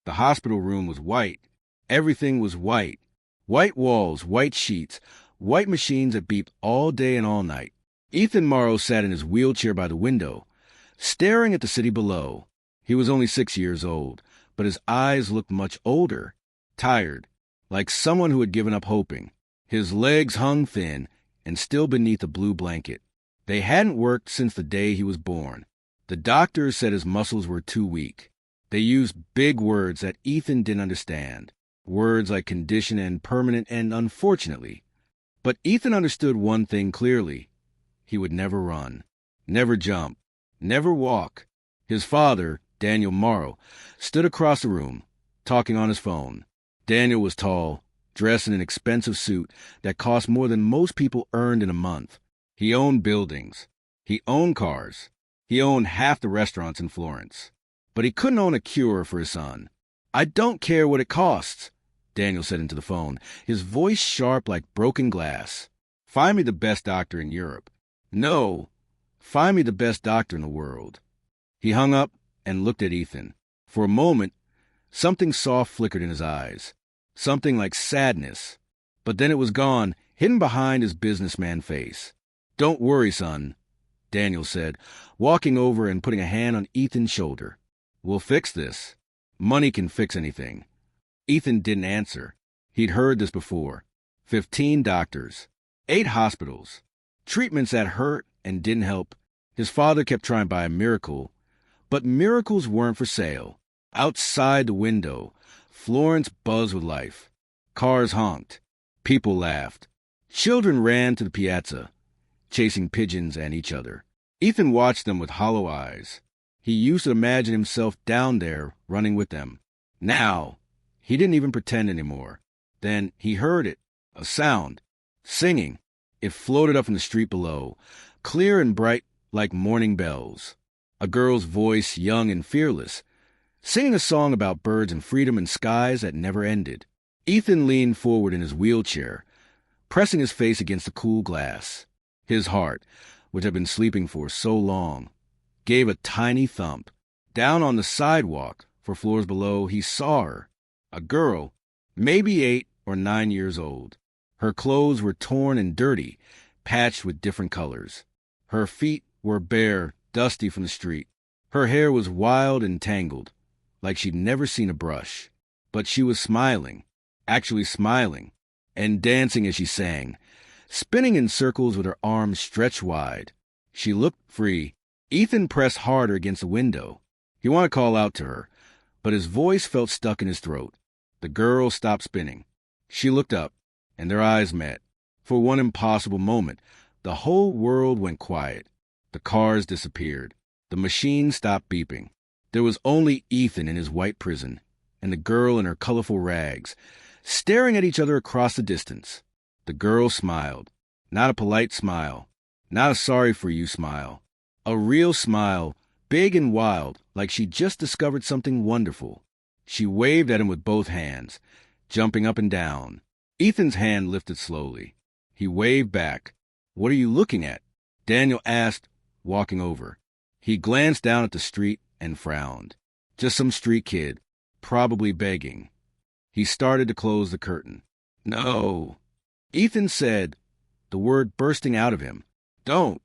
The hospital room was white. Everything was white. White walls, white sheets, white machines that beeped all day and all night. Ethan Morrow sat in his wheelchair by the window, staring at the city below. He was only 6 years old, but his eyes looked much older, tired, like someone who had given up hoping. His legs hung thin and still beneath a blue blanket. They hadn't worked since the day he was born. The doctors said his muscles were too weak. They used big words that Ethan didn't understand, words like condition and permanent and unfortunately. But Ethan understood one thing clearly. He would never run, never jump, never walk. His father, Daniel Morrow, stood across the room, talking on his phone. Daniel was tall, dressed in an expensive suit that cost more than most people earned in a month. He owned buildings. He owned cars. He owned half the restaurants in Florence. But he couldn't own a cure for his son. "I don't care what it costs," Daniel said into the phone, his voice sharp like broken glass. "Find me the best doctor in Europe. No, find me the best doctor in the world." He hung up and looked at Ethan. For a moment, something soft flickered in his eyes, something like sadness. But then it was gone, hidden behind his businessman face. "Don't worry, son," Daniel said, walking over and putting a hand on Ethan's shoulder. "We'll fix this. Money can fix anything." Ethan didn't answer. He'd heard this before. 15 doctors, 8 hospitals, treatments that hurt and didn't help. His father kept trying to buy a miracle, but miracles weren't for sale. Outside the window, Florence buzzed with life. Cars honked. People laughed. Children ran to the piazza, chasing pigeons and each other. Ethan watched them with hollow eyes. He used to imagine himself down there, running with them. Now, he didn't even pretend anymore. Then he heard it, a sound, singing. It floated up from the street below, clear and bright like morning bells. A girl's voice, young and fearless, singing a song about birds and freedom and skies that never ended. Ethan leaned forward in his wheelchair, pressing his face against the cool glass. His heart, which had been sleeping for so long, gave a tiny thump. Down on the sidewalk, for floors below, he saw her, a girl, maybe 8 or 9 years old. Her clothes were torn and dirty, patched with different colors. Her feet were bare, dusty from the street. Her hair was wild and tangled, like she'd never seen a brush. But she was smiling, actually smiling, and dancing as she sang, spinning in circles with her arms stretched wide. She looked free. Ethan pressed harder against the window. He wanted to call out to her, but his voice felt stuck in his throat. The girl stopped spinning. She looked up, and their eyes met. For one impossible moment, the whole world went quiet. The cars disappeared. The machine stopped beeping. There was only Ethan in his white prison, and the girl in her colorful rags, staring at each other across the distance. The girl smiled. Not a polite smile. Not a sorry-for-you smile. A real smile, big and wild, like she just discovered something wonderful. She waved at him with both hands, jumping up and down. Ethan's hand lifted slowly. He waved back. "What are you looking at?" Daniel asked, walking over. He glanced down at the street and frowned. Just some street kid, probably begging. He started to close the curtain. "No," Ethan said, the word bursting out of him. "Don't."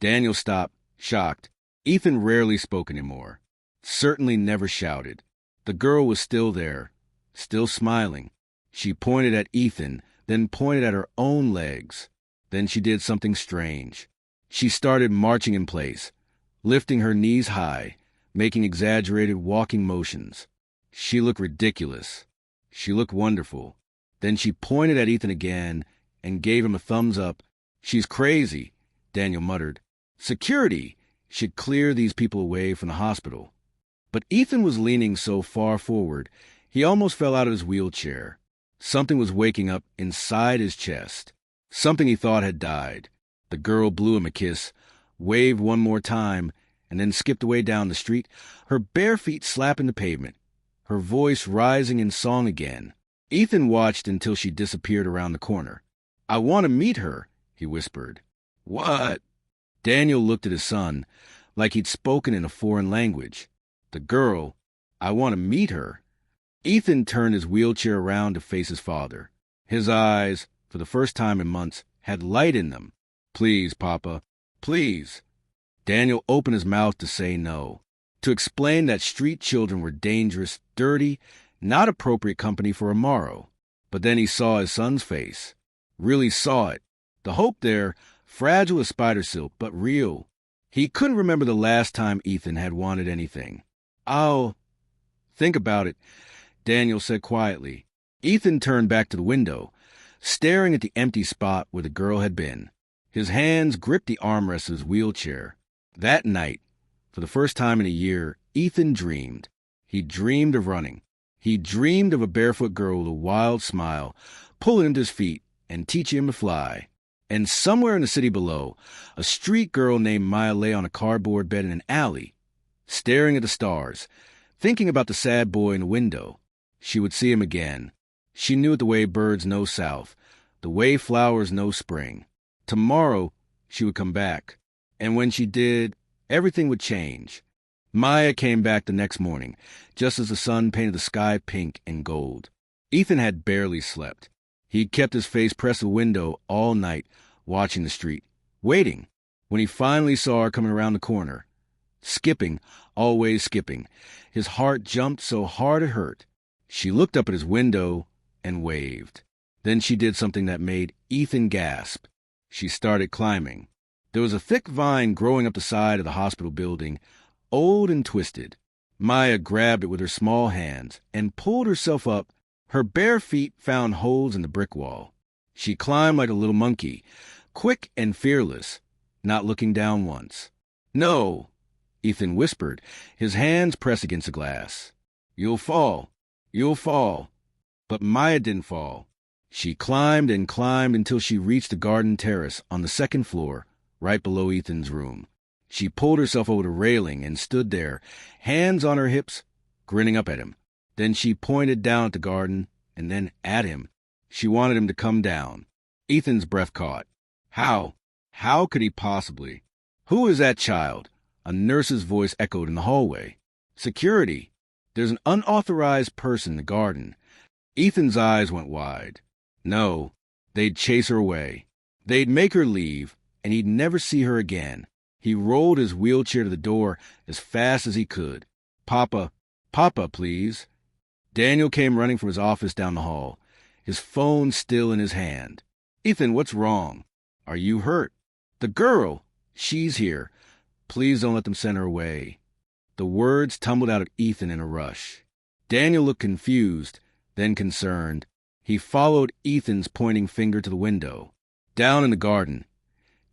Daniel stopped, shocked. Ethan rarely spoke anymore, certainly never shouted. The girl was still there, still smiling. She pointed at Ethan, then pointed at her own legs. Then she did something strange. She started marching in place, lifting her knees high, making exaggerated walking motions. She looked ridiculous. She looked wonderful. Then she pointed at Ethan again and gave him a thumbs up. "She's crazy," Daniel muttered. "Security should clear these people away from the hospital." But Ethan was leaning so far forward, he almost fell out of his wheelchair. Something was waking up inside his chest. Something he thought had died. The girl blew him a kiss, waved one more time, and then skipped away down the street, her bare feet slapping the pavement, her voice rising in song again. Ethan watched until she disappeared around the corner. "I want to meet her," he whispered. "What?" Daniel looked at his son, like he'd spoken in a foreign language. The girl, "I want to meet her." Ethan turned his wheelchair around to face his father. His eyes, for the first time in months, had light in them. "Please, Papa, please." Daniel opened his mouth to say no, to explain that street children were dangerous, dirty, not appropriate company for a morrow. But then he saw his son's face. Really saw it. The hope there, fragile as spider silk, but real. He couldn't remember the last time Ethan had wanted anything. "I'll think about it," Daniel said quietly. Ethan turned back to the window, staring at the empty spot where the girl had been. His hands gripped the armrest of his wheelchair. That night, for the first time in a year, Ethan dreamed. He dreamed of running. He dreamed of a barefoot girl with a wild smile, pulling him to his feet and teaching him to fly. And somewhere in the city below, a street girl named Maya lay on a cardboard bed in an alley, staring at the stars, thinking about the sad boy in the window. She would see him again. She knew it the way birds know south, the way flowers know spring. Tomorrow, she would come back. And when she did, everything would change. Maya came back the next morning, just as the sun painted the sky pink and gold. Ethan had barely slept. He'd kept his face pressed to the window all night, watching the street, waiting. When he finally saw her coming around the corner, skipping, always skipping, his heart jumped so hard it hurt. She looked up at his window and waved. Then she did something that made Ethan gasp. She started climbing. There was a thick vine growing up the side of the hospital building, old and twisted. Maya grabbed it with her small hands and pulled herself up. Her bare feet found holes in the brick wall. She climbed like a little monkey, quick and fearless, not looking down once. "No," Ethan whispered, his hands pressed against the glass. "You'll fall. You'll fall." But Maya didn't fall. She climbed and climbed until she reached the garden terrace on the second floor, right below Ethan's room. She pulled herself over the railing and stood there, hands on her hips, grinning up at him. Then she pointed down at the garden, and then at him. She wanted him to come down. Ethan's breath caught. How? How could he possibly? "Who is that child?" A nurse's voice echoed in the hallway. "Security. There's an unauthorized person in the garden." Ethan's eyes went wide. No, they'd chase her away. They'd make her leave, and he'd never see her again. He rolled his wheelchair to the door as fast as he could. Papa, please." Daniel came running from his office down the hall, his phone still in his hand. "Ethan, what's wrong? Are you hurt?" "The girl, she's here. Please don't let them send her away." The words tumbled out of Ethan in a rush. Daniel looked confused, then concerned. He followed Ethan's pointing finger to the window. Down in the garden,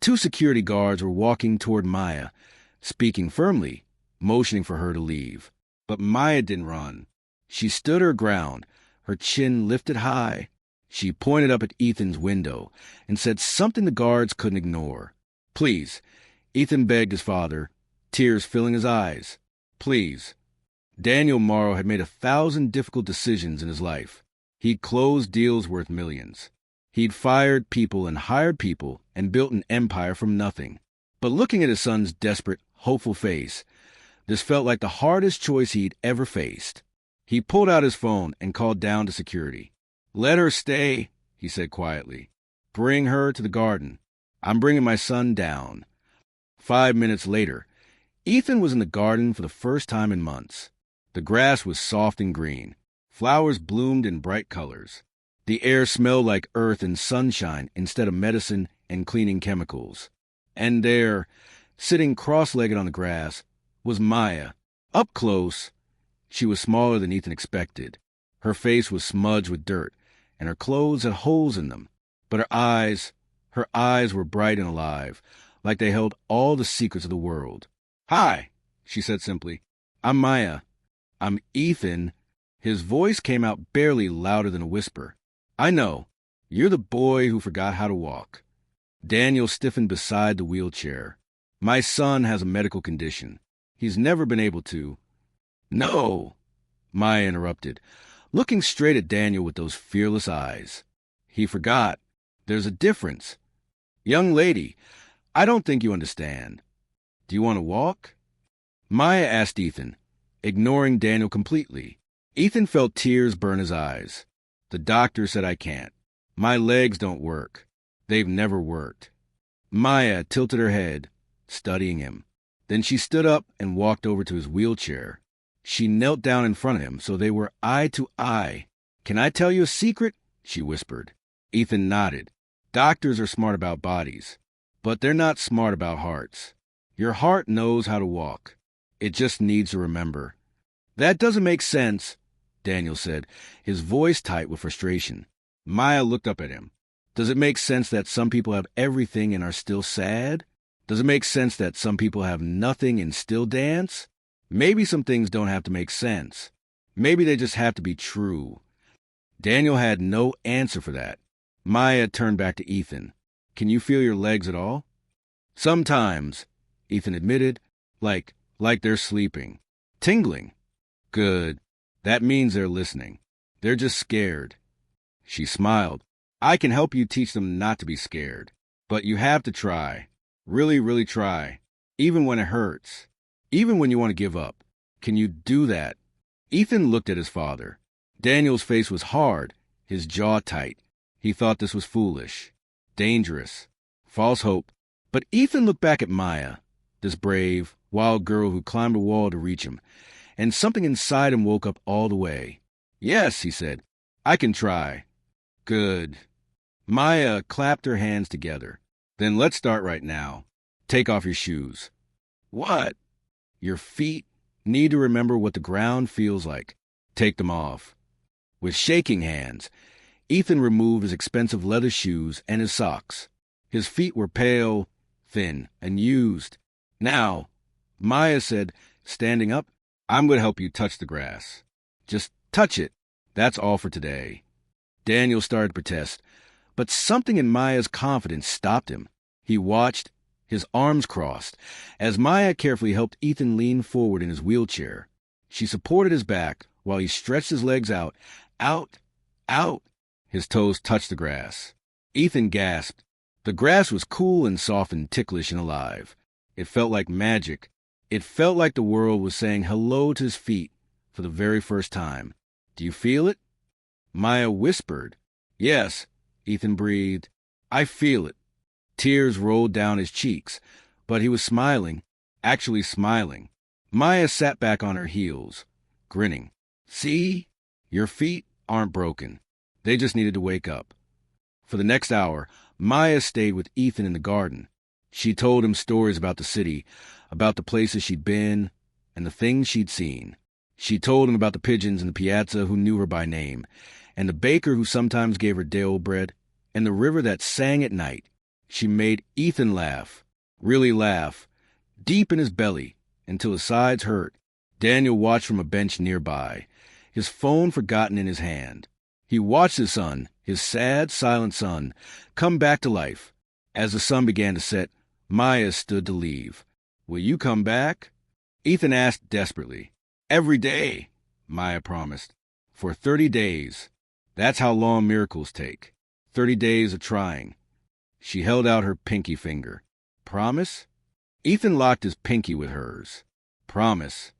2 security guards were walking toward Maya, speaking firmly, motioning for her to leave. But Maya didn't run. She stood her ground, her chin lifted high. She pointed up at Ethan's window and said something the guards couldn't ignore. "Please," Ethan begged his father, tears filling his eyes. "Please." Daniel Morrow had made 1,000 difficult decisions in his life. He'd closed deals worth millions. He'd fired people and hired people and built an empire from nothing. But looking at his son's desperate, hopeful face, this felt like the hardest choice he'd ever faced. He pulled out his phone and called down to security. "Let her stay," he said quietly. "Bring her to the garden. I'm bringing my son down." 5 minutes later, Ethan was in the garden for the first time in months. The grass was soft and green. Flowers bloomed in bright colors. The air smelled like earth and sunshine instead of medicine and cleaning chemicals. And there, sitting cross-legged on the grass, was Maya. Up close, she was smaller than Ethan expected. Her face was smudged with dirt, and her clothes had holes in them. But her eyes were bright and alive, like they held all the secrets of the world. "Hi," she said simply. "I'm Maya. I'm Ethan." His voice came out barely louder than a whisper. "I know. You're the boy who forgot how to walk." Daniel stiffened beside the wheelchair. "My son has a medical condition. He's never been able to—" "No," Maya interrupted, looking straight at Daniel with those fearless eyes. "He forgot. There's a difference. Young lady, I don't think you understand. Do you want to walk?" Maya asked Ethan, ignoring Daniel completely. Ethan felt tears burn his eyes. The doctor said I can't. My legs don't work. They've never worked. Maya tilted her head, studying him. Then she stood up and walked over to his wheelchair. She knelt down in front of him so they were eye to eye. "Can I tell you a secret?" she whispered. Ethan nodded. "Doctors are smart about bodies, but they're not smart about hearts. Your heart knows how to walk. It just needs to remember." "That doesn't make sense," Daniel said, his voice tight with frustration. Maya looked up at him. "Does it make sense that some people have everything and are still sad? Does it make sense that some people have nothing and still dance? Maybe some things don't have to make sense. Maybe they just have to be true." Daniel had no answer for that. Maya turned back to Ethan. "Can you feel your legs at all?" "Sometimes," Ethan admitted, like they're sleeping. "Tingling." "Good. That means they're listening. They're just scared." She smiled. "I can help you teach them not to be scared. But you have to try. Really, really try. Even when it hurts. Even when you want to give up. Can you do that?" Ethan looked at his father. Daniel's face was hard, his jaw tight. He thought this was foolish, dangerous, false hope. But Ethan looked back at Maya, this brave, wild girl who climbed a wall to reach him, and something inside him woke up all the way. "Yes," he said, "I can try." "Good." Maya clapped her hands together. "Then let's start right now. Take off your shoes." "What?" "Your feet need to remember what the ground feels like. Take them off." With shaking hands, Ethan removed his expensive leather shoes and his socks. His feet were pale, thin, and used. "Now," Maya said, standing up, "I'm going to help you touch the grass. Just touch it. That's all for today." Daniel started to protest, but something in Maya's confidence stopped him. He watched, his arms crossed, as Maya carefully helped Ethan lean forward in his wheelchair. She supported his back while he stretched his legs out. Out. His toes touched the grass. Ethan gasped. The grass was cool and soft and ticklish and alive. It felt like magic. It felt like the world was saying hello to his feet for the very first time. "Do you feel it?" Maya whispered. "Yes," Ethan breathed. "I feel it." Tears rolled down his cheeks, but he was smiling, actually smiling. Maya sat back on her heels, grinning. "See? Your feet aren't broken. They just needed to wake up." For the next hour, Maya stayed with Ethan in the garden. She told him stories about the city, about the places she'd been, and the things she'd seen. She told him about the pigeons in the piazza who knew her by name, and the baker who sometimes gave her day-old bread, and the river that sang at night. She made Ethan laugh, really laugh, deep in his belly, until his sides hurt. Daniel watched from a bench nearby, his phone forgotten in his hand. He watched his son, his sad, silent son, come back to life. As the sun began to set, Maya stood to leave. "Will you come back?" Ethan asked desperately. "Every day," Maya promised. "For 30 days. That's how long miracles take. 30 days of trying." She held out her pinky finger. "Promise?" Ethan locked his pinky with hers. "Promise."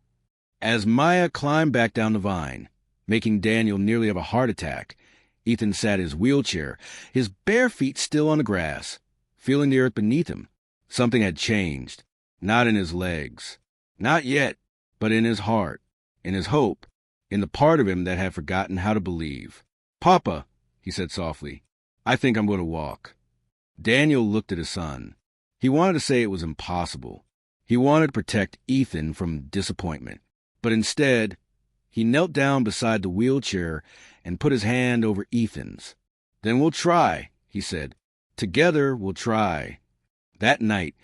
As Maya climbed back down the vine, making Daniel nearly have a heart attack, Ethan sat in his wheelchair, his bare feet still on the grass, feeling the earth beneath him. Something had changed. Not in his legs. Not yet, but in his heart, in his hope, in the part of him that had forgotten how to believe. "Papa," he said softly, "I think I'm going to walk." Daniel looked at his son. He wanted to say it was impossible. He wanted to protect Ethan from disappointment. But instead, he knelt down beside the wheelchair and put his hand over Ethan's. "Then we'll try," he said. "Together we'll try." That night,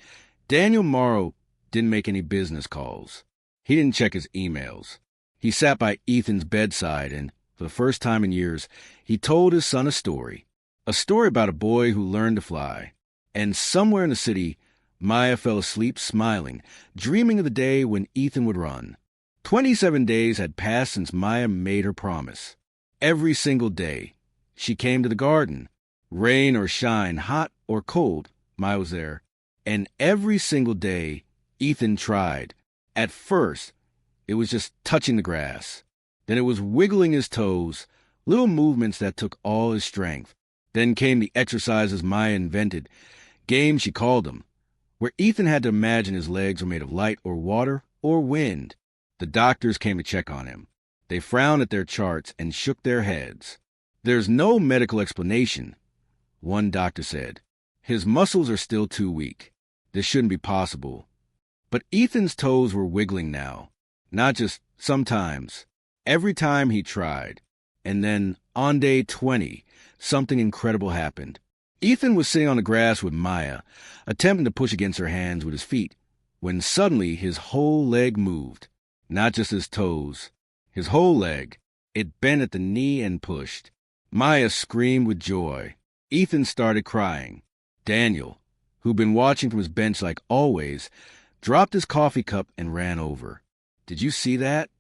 Daniel Morrow didn't make any business calls. He didn't check his emails. He sat by Ethan's bedside and, for the first time in years, he told his son a story about a boy who learned to fly. And somewhere in the city, Maya fell asleep smiling, dreaming of the day when Ethan would run. 27 days had passed since Maya made her promise. Every single day, she came to the garden. Rain or shine, hot or cold, Maya was there. And every single day, Ethan tried. At first, it was just touching the grass. Then it was wiggling his toes, little movements that took all his strength. Then came the exercises Maya invented, games she called them, where Ethan had to imagine his legs were made of light or water or wind. The doctors came to check on him. They frowned at their charts and shook their heads. "There's no medical explanation," one doctor said. "His muscles are still too weak. This shouldn't be possible." But Ethan's toes were wiggling now. Not just sometimes. Every time he tried. And then, on day 20, something incredible happened. Ethan was sitting on the grass with Maya, attempting to push against her hands with his feet, when suddenly his whole leg moved. Not just his toes. His whole leg. It bent at the knee and pushed. Maya screamed with joy. Ethan started crying. Daniel, who'd been watching from his bench like always, dropped his coffee cup and ran over. "Did you see that?"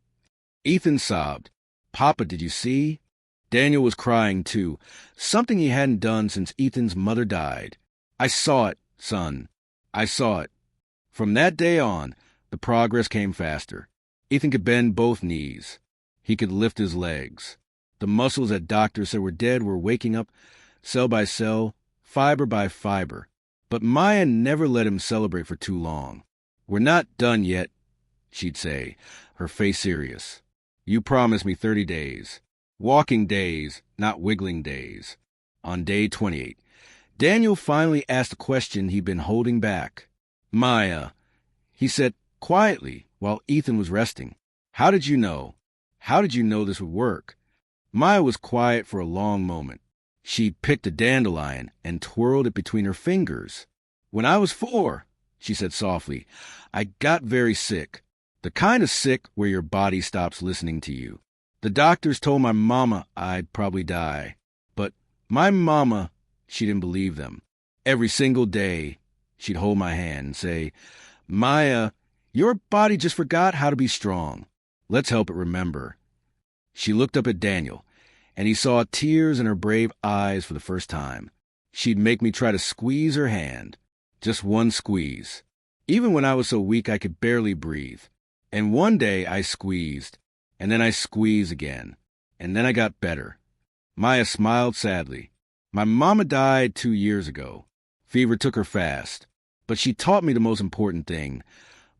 Ethan sobbed. "Papa, did you see?" Daniel was crying too, something he hadn't done since Ethan's mother died. "I saw it, son. I saw it." From that day on, the progress came faster. Ethan could bend both knees. He could lift his legs. The muscles that doctors said were dead were waking up, cell by cell, fiber by fiber. But Maya never let him celebrate for too long. "We're not done yet," she'd say, her face serious. "You promised me 30 days. Walking days, not wiggling days." On day 28, Daniel finally asked a question he'd been holding back. "Maya," he said quietly while Ethan was resting, "how did you know? How did you know this would work?" Maya was quiet for a long moment. She picked a dandelion and twirled it between her fingers. "When I was 4, she said softly, "I got very sick. The kind of sick where your body stops listening to you. The doctors told my mama I'd probably die. But my mama, she didn't believe them. Every single day, she'd hold my hand and say, 'Maya, your body just forgot how to be strong. Let's help it remember.'" She looked up at Daniel, and he saw tears in her brave eyes for the first time. She'd make me try to squeeze her hand. Just one squeeze. Even when I was so weak I could barely breathe. And one day I squeezed, and then I squeezed again, and then I got better. Maya smiled sadly. "My mama died 2 years ago. Fever took her fast. But she taught me the most important thing.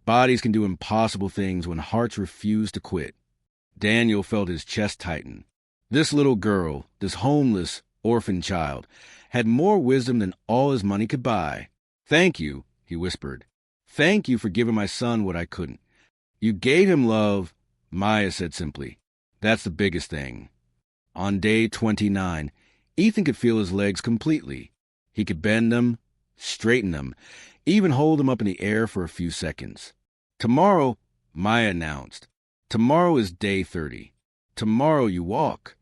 Bodies can do impossible things when hearts refuse to quit." Daniel felt his chest tighten. This little girl, this homeless, orphan child, had more wisdom than all his money could buy. "Thank you," he whispered. "Thank you for giving my son what I couldn't. You gave him love," Maya said simply. "That's the biggest thing." On day 29, Ethan could feel his legs completely. He could bend them, straighten them, even hold them up in the air for a few seconds. "Tomorrow," Maya announced, "tomorrow is day 30. Tomorrow you walk."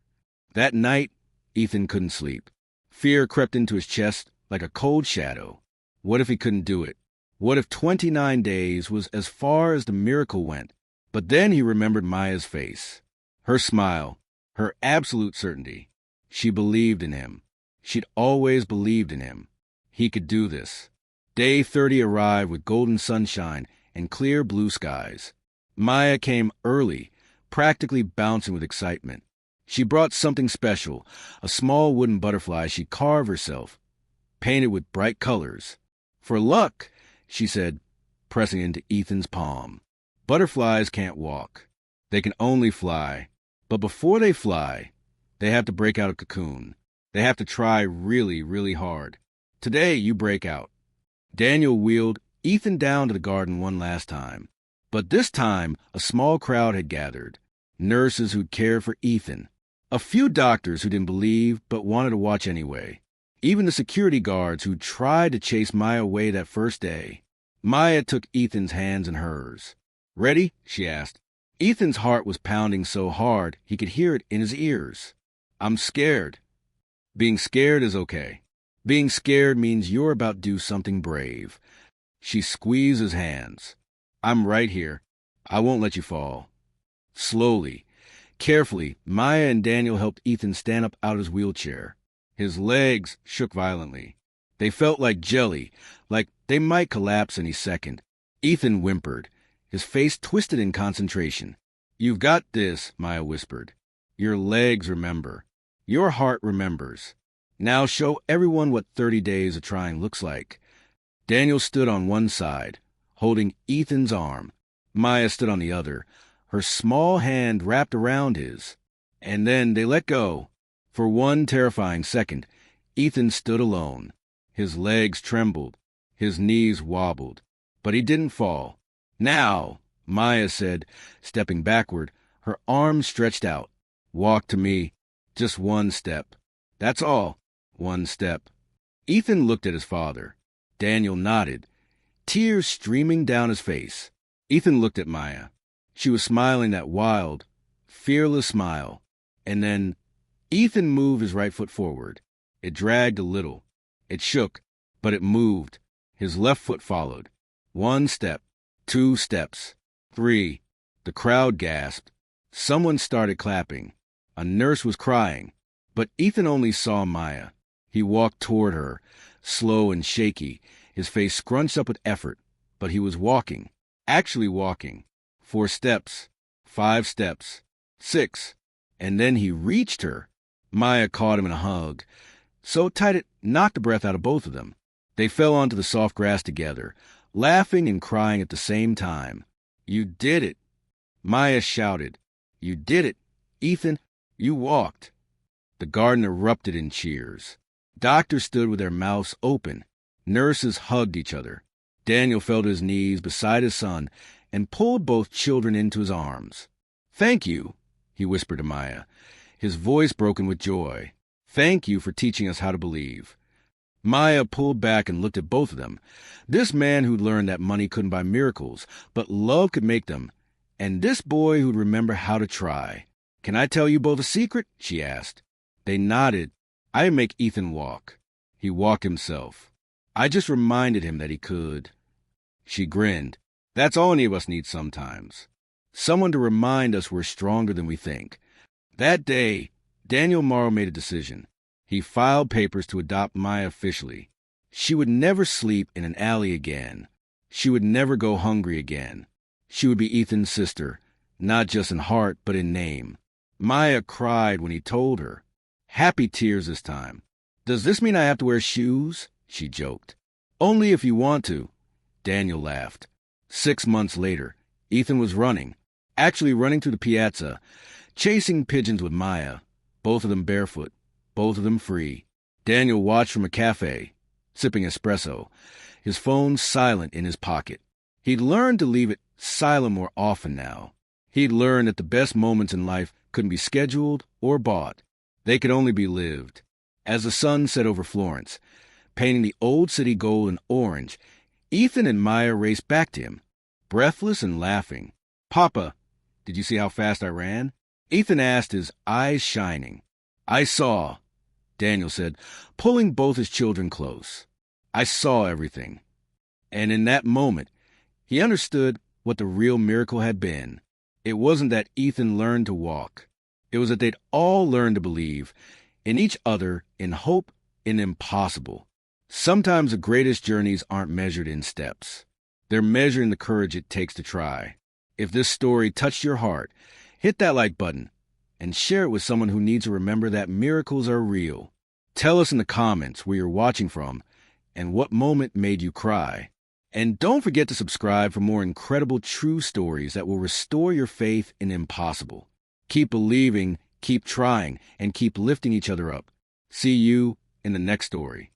That night, Ethan couldn't sleep. Fear crept into his chest like a cold shadow. What if he couldn't do it? What if 29 days was as far as the miracle went? But then he remembered Maya's face, her smile, her absolute certainty. She believed in him. She'd always believed in him. He could do this. Day 30 arrived with golden sunshine and clear blue skies. Maya came early, practically bouncing with excitement. She brought something special, a small wooden butterfly she carved herself, painted with bright colors. "For luck," she said, pressing into Ethan's palm. "Butterflies can't walk. They can only fly. But before they fly, they have to break out a cocoon. They have to try really, really hard. Today, you break out." Daniel wheeled Ethan down to the garden one last time. But this time, a small crowd had gathered. Nurses who'd cared for Ethan. A few doctors who didn't believe but wanted to watch anyway. Even the security guards who tried to chase Maya away that first day. Maya took Ethan's hands in hers. "Ready?" she asked. Ethan's heart was pounding so hard he could hear it in his ears. "I'm scared." "Being scared is okay. Being scared means you're about to do something brave." She squeezed his hands. "I'm right here. I won't let you fall." Slowly, carefully, Maya and Daniel helped Ethan stand up out of his wheelchair. His legs shook violently. They felt like jelly, like they might collapse any second. Ethan whimpered, his face twisted in concentration. "You've got this," Maya whispered. "Your legs remember. Your heart remembers. Now show everyone what 30 days of trying looks like." Daniel stood on one side, holding Ethan's arm. Maya stood on the other, her small hand wrapped around his. And then they let go. For one terrifying second, Ethan stood alone. His legs trembled. His knees wobbled. But he didn't fall. "Now," Maya said, stepping backward, her arms stretched out. "Walk to me. Just one step. That's all. One step." Ethan looked at his father. Daniel nodded, tears streaming down his face. Ethan looked at Maya. She was smiling that wild, fearless smile. And then Ethan moved his right foot forward. It dragged a little. It shook, but it moved. His left foot followed. 1 step, 2 steps, 3. The crowd gasped. Someone started clapping. A nurse was crying. But Ethan only saw Maya. He walked toward her, slow and shaky, his face scrunched up with effort. But he was walking, actually walking. 4 steps, 5 steps, 6. And then he reached her. Maya caught him in a hug, so tight it knocked the breath out of both of them. They fell onto the soft grass together, laughing and crying at the same time. "You did it!" Maya shouted. "You did it! Ethan, you walked!" The garden erupted in cheers. Doctors stood with their mouths open. Nurses hugged each other. Daniel fell to his knees beside his son and pulled both children into his arms. "Thank you," he whispered to Maya, his voice broken with joy. "Thank you for teaching us how to believe." Maya pulled back and looked at both of them. This man who'd learned that money couldn't buy miracles, but love could make them. And this boy who'd remember how to try. "Can I tell you both a secret?" she asked. They nodded. "I make Ethan walk." He walked himself. I just reminded him that he could. She grinned. "That's all any of us need sometimes. Someone to remind us we're stronger than we think." That day, Daniel Morrow made a decision. He filed papers to adopt Maya officially. She would never sleep in an alley again. She would never go hungry again. She would be Ethan's sister, not just in heart, but in name. Maya cried when he told her. Happy tears this time. "Does this mean I have to wear shoes?" she joked. "Only if you want to." Daniel laughed. 6 months later, Ethan was running, actually running through the piazza, chasing pigeons with Maya, both of them barefoot, both of them free. Daniel watched from a cafe, sipping espresso, his phone silent in his pocket. He'd learned to leave it silent more often now. He'd learned that the best moments in life couldn't be scheduled or bought. They could only be lived. As the sun set over Florence, painting the old city gold and orange, Ethan and Maya raced back to him, breathless and laughing. "Papa, did you see how fast I ran?" Ethan asked, his eyes shining. "I saw," Daniel said, pulling both his children close. "I saw everything." And in that moment, he understood what the real miracle had been. It wasn't that Ethan learned to walk. It was that they'd all learned to believe in each other, in hope, in impossible. Sometimes the greatest journeys aren't measured in steps. They're measured in the courage it takes to try. If this story touched your heart, hit that like button and share it with someone who needs to remember that miracles are real. Tell us in the comments where you're watching from and what moment made you cry. And don't forget to subscribe for more incredible true stories that will restore your faith in impossible. Keep believing, keep trying, and keep lifting each other up. See you in the next story.